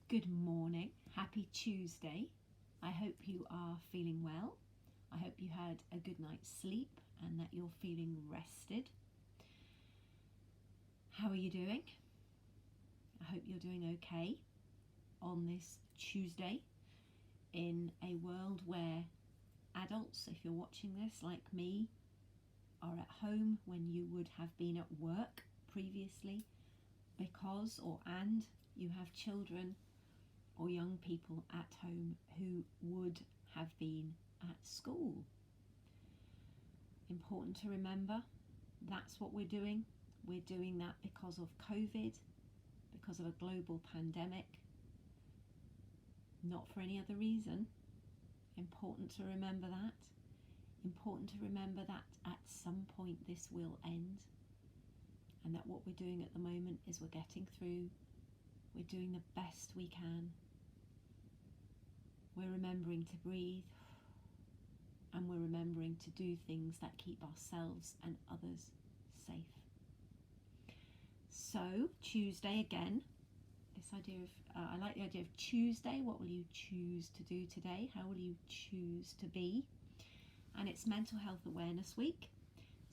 Good morning, happy Tuesday. I hope you are feeling well. I hope you had a good night's sleep and that you're feeling rested. How are you doing? I hope you're doing okay on this Tuesday in a world where adults, if you're watching this like me, are at home when you would have been at work previously because and you have children or young people at home who would have been at school. Important to remember, that's what we're doing. We're doing that because of COVID, because of a global pandemic, not for any other reason. Important to remember that. Important to remember that at some point this will end, and that what we're doing at the moment is we're getting through. We're doing the best we can. We're remembering to breathe, and we're remembering to do things that keep ourselves and others safe. So, Tuesday again, this idea of, I like the idea of Tuesday. What will you choose to do today? How will you choose to be? And it's Mental Health Awareness Week.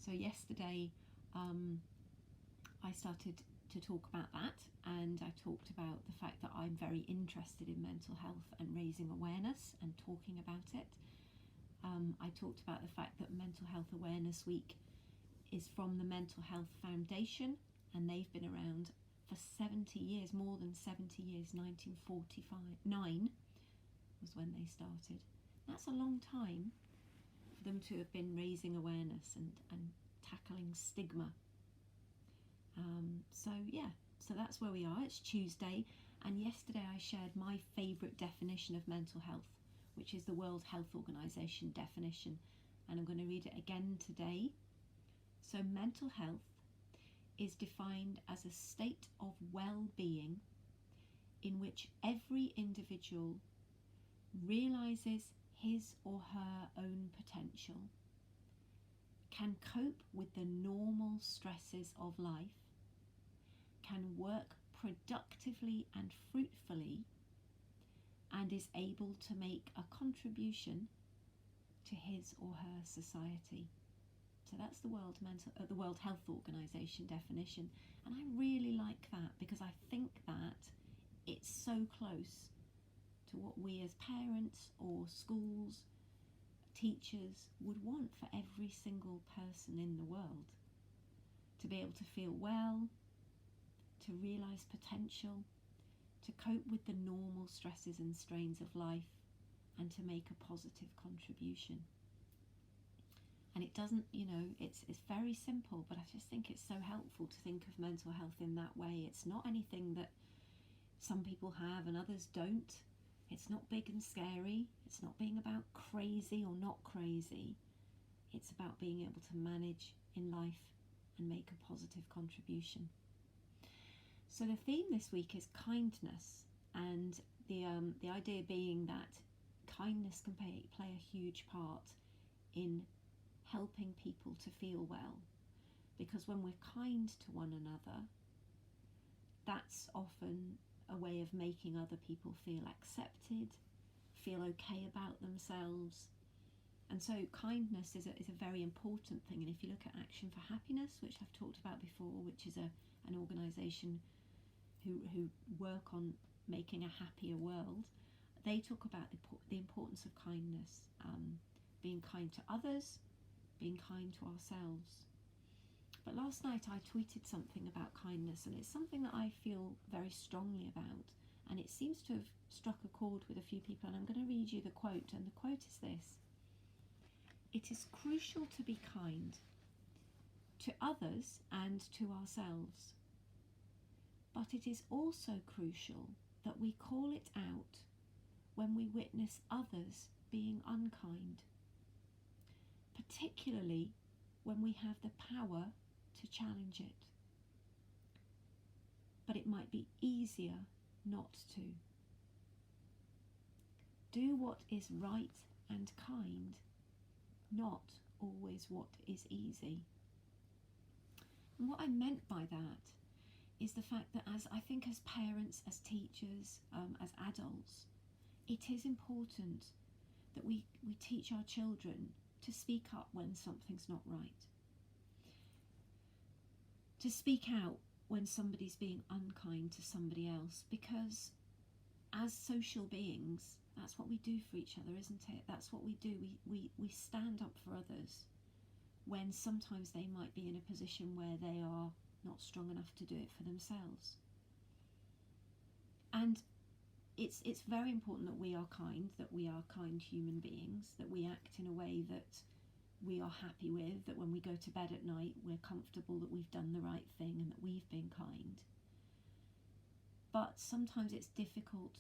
So yesterday I started to talk about that, and I talked about the fact that I'm very interested in mental health and raising awareness and talking about it. I talked about the fact that Mental Health Awareness Week is from the Mental Health Foundation, and they've been around for 70 years, more than 70 years. 1949 was when they started. That's a long time for them to have been raising awareness and tackling stigma. So that's where we are. It's Tuesday, and yesterday I shared my favourite definition of mental health, which is the World Health Organization definition, and I'm going to read it again today. So mental health is defined as a state of well-being in which every individual realizes his or her own potential, can cope with the normal stresses of life, can work productively and fruitfully, and is able to make a contribution to his or her society. So that's the World Health Organization definition, and I really like that because I think that it's so close to what we as parents or schools, teachers would want for every single person in the world. To be able to feel well, to realise potential, to cope with the normal stresses and strains of life, and to make a positive contribution. And it doesn't, it's very simple, but I just think it's so helpful to think of mental health in that way. It's not anything that some people have and others don't. It's not big and scary. It's not being about crazy or not crazy. It's about being able to manage in life and make a positive contribution. So the theme this week is kindness, and the idea being that kindness can play a huge part in helping people to feel well, because when we're kind to one another, that's often a way of making other people feel accepted, feel okay about themselves. And so kindness is a very important thing. And if you look at Action for Happiness, which I've talked about before, which is an organisation who work on making a happier world, they talk about the importance of kindness, being kind to others, being kind to ourselves. But last night I tweeted something about kindness, and it's something that I feel very strongly about, and it seems to have struck a chord with a few people, and I'm going to read you the quote, and the quote is this: "It is crucial to be kind to others and to ourselves, but it is also crucial that we call it out when we witness others being unkind, particularly when we have the power to challenge it. But it might be easier not to. Do what is right and kind, not always what is easy." And what I meant by that is the fact that as parents, as teachers, as adults, it is important that we teach our children to speak up when something's not right, to speak out when somebody's being unkind to somebody else, because as social beings, that's what we do for each other, isn't it? That's what we do. We stand up for others when sometimes they might be in a position where they are not strong enough to do it for themselves. And it's very important that we are kind human beings, that we act in a way that we are happy with, that when we go to bed at night we're comfortable that we've done the right thing and that we've been kind. But sometimes it's difficult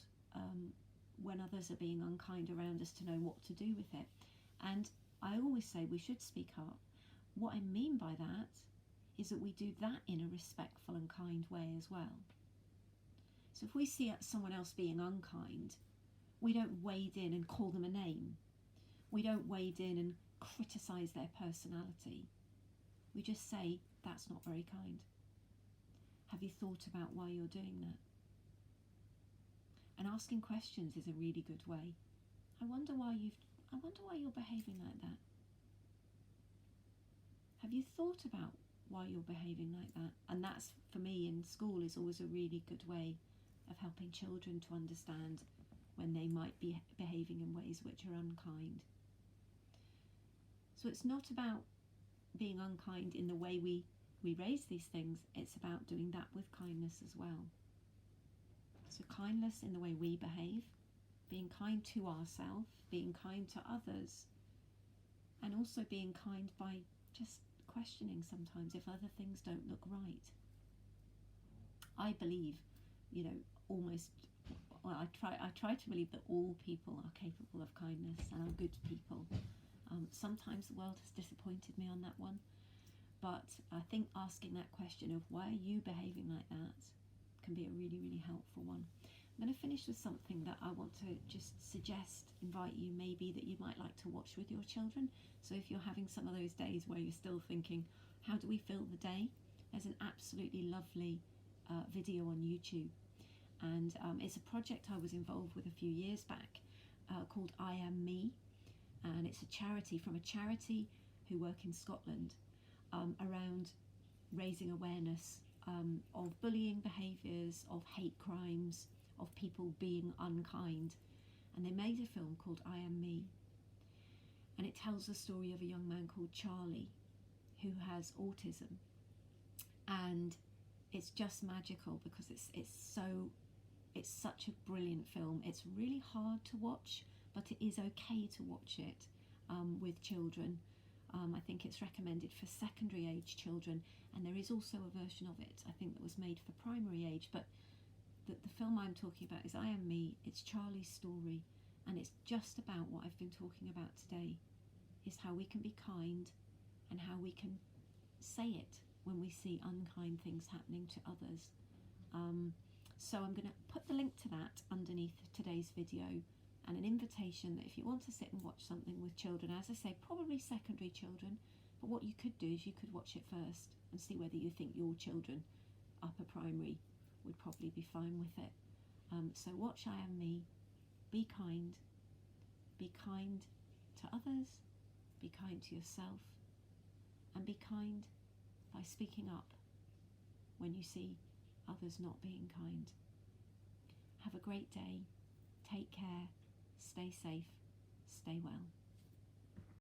when others are being unkind around us to know what to do with it. And I always say we should speak up. What I mean by that is that we do that in a respectful and kind way as well. So if we see someone else being unkind, we don't wade in and call them a name. We don't wade in and criticise their personality. We just say, that's not very kind. Have you thought about why you're doing that? And asking questions is a really good way. I wonder why you're behaving like that. Have you thought about why you're behaving like that? And that's, for me, in school is always a really good way of helping children to understand when they might be behaving in ways which are unkind. So it's not about being unkind in the way we raise these things, it's about doing that with kindness as well. So kindness in the way we behave, being kind to ourselves, being kind to others, and also being kind by just questioning sometimes if other things don't look right. I believe, I try to believe that all people are capable of kindness and are good people. Sometimes the world has disappointed me on that one, but I think asking that question of why are you behaving like that can be a really, really helpful one. I'm going to finish with something that I want to just invite you maybe that you might like to watch with your children. So if you're having some of those days where you're still thinking, how do we fill the day? There's an absolutely lovely video on YouTube. And it's a project I was involved with a few years back called I Am Me. And it's a charity who work in Scotland around raising awareness of bullying behaviours, of hate crimes, of people being unkind. And they made a film called I Am Me. And it tells the story of a young man called Charlie who has autism. And it's just magical because it's such a brilliant film. It's really hard to watch, but it is okay to watch it with children. I think it's recommended for secondary age children, and there is also a version of it, I think, that was made for primary age. But the film I'm talking about is I Am Me. It's Charlie's story, and it's just about what I've been talking about today, is how we can be kind and how we can say it when we see unkind things happening to others. So I'm going to put the link to that underneath today's video, and an invitation that if you want to sit and watch something with children, as I say, probably secondary children, but what you could do is you could watch it first and see whether you think your children, upper primary, would probably be fine with it. So watch I Am Me, be kind to others, be kind to yourself, and be kind by speaking up when you see others not being kind. Have a great day, take care, stay safe, stay well.